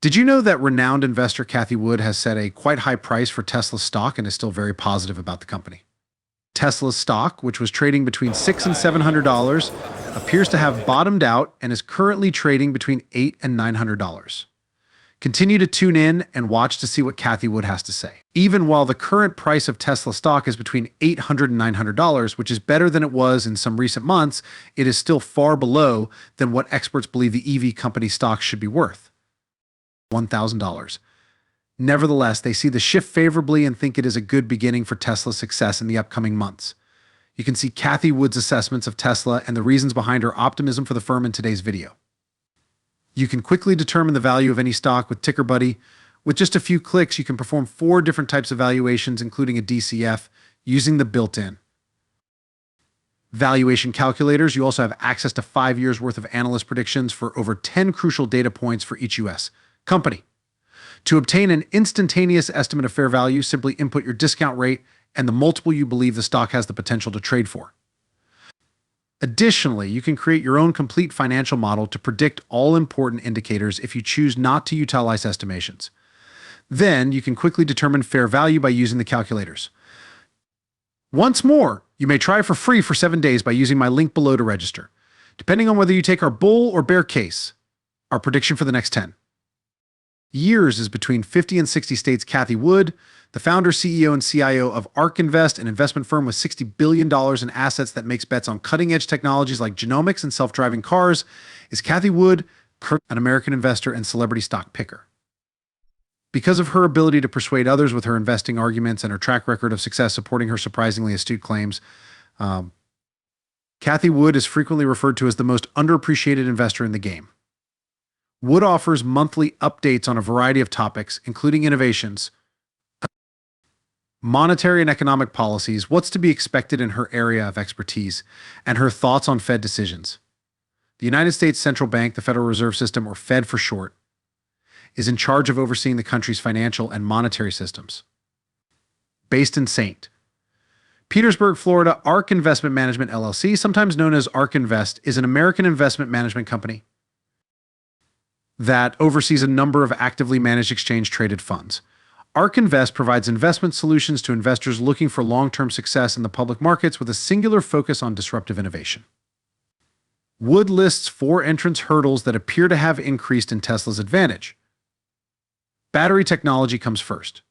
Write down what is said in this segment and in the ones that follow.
Did you know that renowned investor Cathie Wood has set a quite high price for Tesla stock and is still very positive about the company? Tesla's stock, which was trading between $600 and $700, appears to have bottomed out and is currently trading between $800 and $900. Continue to tune in and watch to see what Cathie Wood has to say. Even while the current price of Tesla stock is between $800 and $900, which is better than it was in some recent months, it is still far below than what experts believe the EV company stock should be worth. $1,000. Nevertheless, they see the shift favorably and think it is a good beginning for Tesla's success in the upcoming months. You can see Cathie Wood's assessments of Tesla and the reasons behind her optimism for the firm in today's video. You can quickly determine the value of any stock with Ticker Buddy. With just a few clicks, you can perform 4 different types of valuations, including a DCF, using the built-in valuation calculators. You also have access to 5 years worth of analyst predictions for over 10 crucial data points for each U.S. company. To obtain an instantaneous estimate of fair value, simply input your discount rate and the multiple you believe the stock has the potential to trade for. Additionally, you can create your own complete financial model to predict all important indicators if you choose not to utilize estimations. Then, you can quickly determine fair value by using the calculators. Once more, you may try for free for 7 days by using my link below to register. Depending on whether you take our bull or bear case, our prediction for the next 10 years is between 50 and 60 states. Cathie Wood, the founder, CEO, and CIO of ARK Invest, an investment firm with $60 billion in assets that makes bets on cutting-edge technologies like genomics and self-driving cars, is Cathie Wood, an American investor and celebrity stock picker. Because of her ability to persuade others with her investing arguments and her track record of success supporting her surprisingly astute claims, Cathie Wood is frequently referred to as the most underappreciated investor in the game. Wood offers monthly updates on a variety of topics, including innovations, monetary and economic policies, what's to be expected in her area of expertise, and her thoughts on Fed decisions. The United States Central Bank, the Federal Reserve System, or Fed for short, is in charge of overseeing the country's financial and monetary systems. Based in St. Petersburg, Florida, ARK Investment Management LLC, sometimes known as ARK Invest, is an American investment management company that oversees a number of actively managed exchange-traded funds. ARK Invest provides investment solutions to investors looking for long-term success in the public markets with a singular focus on disruptive innovation. Wood lists 4 entrance hurdles that appear to have increased in Tesla's advantage. Battery technology comes first.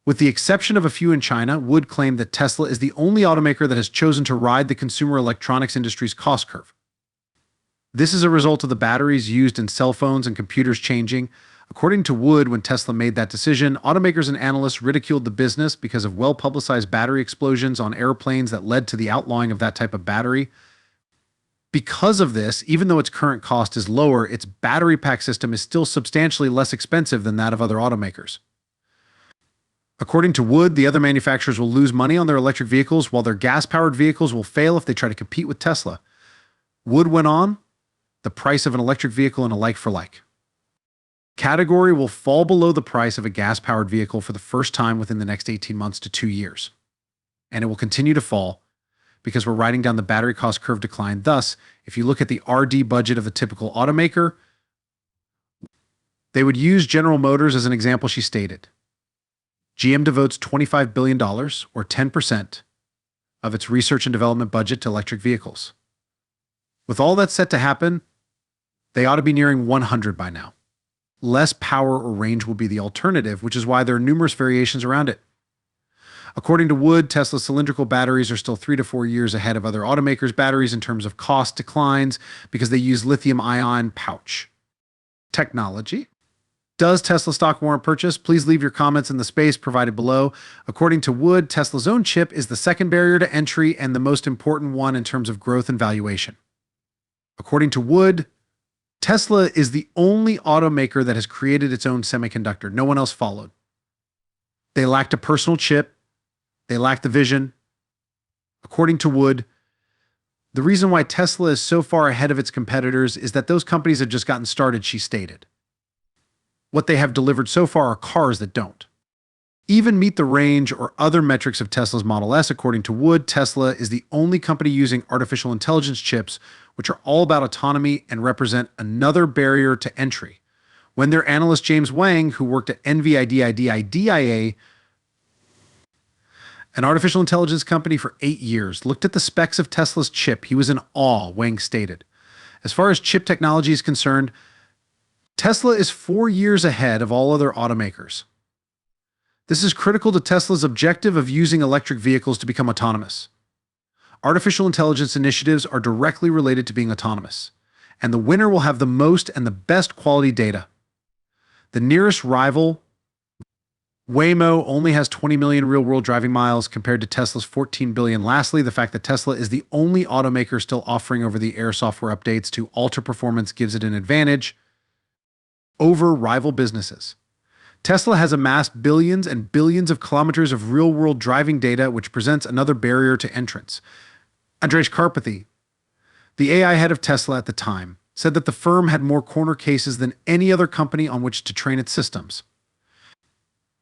With the exception of a few in China, Wood claimed that Tesla is the only automaker that has chosen to ride the consumer electronics industry's cost curve. This is a result of the batteries used in cell phones and computers changing. According to Wood, when Tesla made that decision, automakers and analysts ridiculed the business because of well-publicized battery explosions on airplanes that led to the outlawing of that type of battery. Because of this, even though its current cost is lower, its battery pack system is still substantially less expensive than that of other automakers. According to Wood, the other manufacturers will lose money on their electric vehicles, while their gas-powered vehicles will fail if they try to compete with Tesla. Wood went on, the price of an electric vehicle in a like-for-like category will fall below the price of a gas-powered vehicle for the first time within the next 18 months to 2 years. And it will continue to fall because we're riding down the battery cost curve decline. Thus, if you look at the R&D budget of a typical automaker, they would use General Motors as an example. She stated, GM devotes $25 billion, or 10%, of its research and development budget to electric vehicles. With all that's set to happen, they ought to be nearing 100 by now. Less power or range will be the alternative, which is why there are numerous variations around it. According to Wood, Tesla's cylindrical batteries are still 3 to 4 years ahead of other automakers' batteries in terms of cost declines because they use lithium-ion pouch technology. Does Tesla stock warrant purchase? Please leave your comments in the space provided below. According to Wood, Tesla's own chip is the second barrier to entry and the most important one in terms of growth and valuation. According to Wood, Tesla is the only automaker that has created its own semiconductor. No one else followed. They lacked a personal chip. They lacked the vision. According to Wood, the reason why Tesla is so far ahead of its competitors is that those companies have just gotten started, she stated. What they have delivered so far are cars that don't even meet the range or other metrics of Tesla's Model S. According to Wood, Tesla is the only company using artificial intelligence chips, which are all about autonomy and represent another barrier to entry. when their analyst James Wang, who worked at NVIDIA, an artificial intelligence company for 8 years, looked at the specs of Tesla's chip, he was in awe, Wang stated. As far as chip technology is concerned, Tesla is 4 years ahead of all other automakers. This is critical to Tesla's objective of using electric vehicles to become autonomous. Artificial intelligence initiatives are directly related to being autonomous, and the winner will have the most and the best quality data. The nearest rival, Waymo, only has 20 million real-world driving miles compared to Tesla's 14 billion. Lastly, the fact that Tesla is the only automaker still offering over-the-air software updates to alter performance gives it an advantage over rival businesses. Tesla has amassed billions and billions of kilometers of real-world driving data, which presents another barrier to entrance. Andrej Karpathy, the AI head of Tesla at the time, said that the firm had more corner cases than any other company on which to train its systems.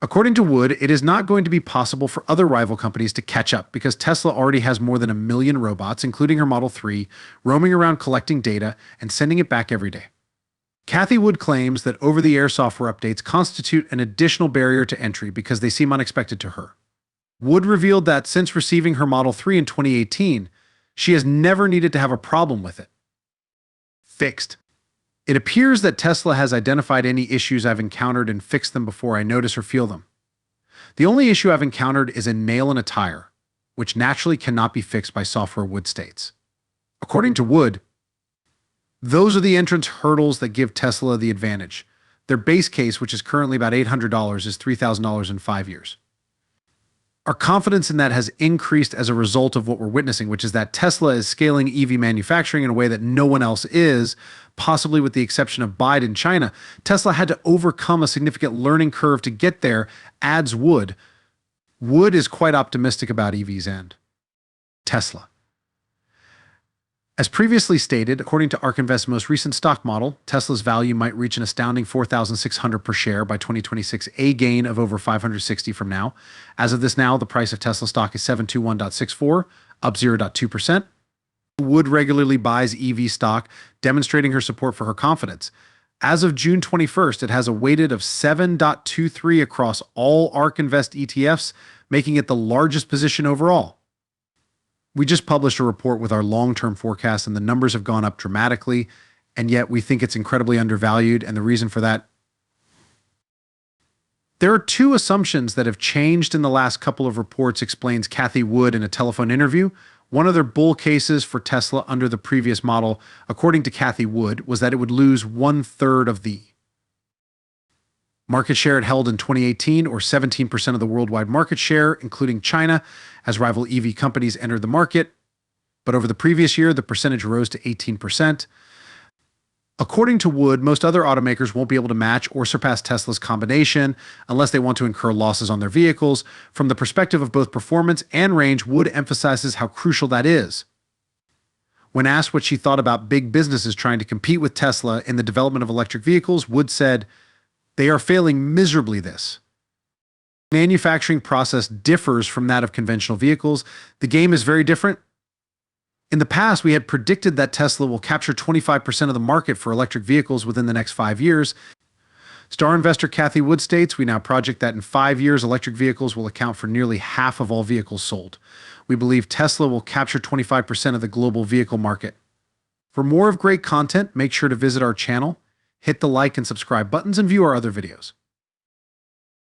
According to Wood, it is not going to be possible for other rival companies to catch up because Tesla already has more than 1 million robots, including her Model 3, roaming around collecting data and sending it back every day. Cathie Wood claims that over-the-air software updates constitute an additional barrier to entry because they seem unexpected to her. Wood revealed that since receiving her Model 3 in 2018, she has never needed to have a problem with it fixed. It appears that Tesla has identified any issues I've encountered and fixed them before I notice or feel them. The only issue I've encountered is a nail in a tire, which naturally cannot be fixed by software, Wood states. According to Wood, those are the entrance hurdles that give Tesla the advantage. Their base case, which is currently about $800, is $3,000 in 5 years. Our confidence in that has increased as a result of what we're witnessing, which is that Tesla is scaling EV manufacturing in a way that no one else is, possibly with the exception of Biden in China. Tesla had to overcome a significant learning curve to get there, adds Wood. Wood is quite optimistic about EVs and Tesla. As previously stated, according to ARK Invest's most recent stock model, Tesla's value might reach an astounding $4,600 per share by 2026, a gain of over $560 from now. As of this now, the price of Tesla stock is 721.64, up 0.2%. Wood regularly buys EV stock, demonstrating her support for her confidence. As of June 21st, it has a weighted of 7.23 across all ARK Invest ETFs, making it the largest position overall. We just published a report with our long-term forecast, and the numbers have gone up dramatically, and yet we think it's incredibly undervalued, and the reason for that, there are 2 assumptions that have changed in the last couple of reports, explains Cathie Wood in a telephone interview. One of their bull cases for Tesla under the previous model, according to Cathie Wood, was that it would lose 1/3 of the market share it held in 2018, or 17% of the worldwide market share, including China, as rival EV companies entered the market. But over the previous year, the percentage rose to 18%. According to Wood, most other automakers won't be able to match or surpass Tesla's combination unless they want to incur losses on their vehicles. From the perspective of both performance and range, Wood emphasizes how crucial that is. When asked what she thought about big businesses trying to compete with Tesla in the development of electric vehicles, Wood said, "They are failing miserably this. The manufacturing process differs from that of conventional vehicles. The game is very different. In the past, we had predicted that Tesla will capture 25% of the market for electric vehicles within the next 5 years. Star investor Cathie Wood states, we now project that in 5 years, electric vehicles will account for nearly half of all vehicles sold. We believe Tesla will capture 25% of the global vehicle market. For more of great content, make sure to visit our channel, hit the like and subscribe buttons, and view our other videos.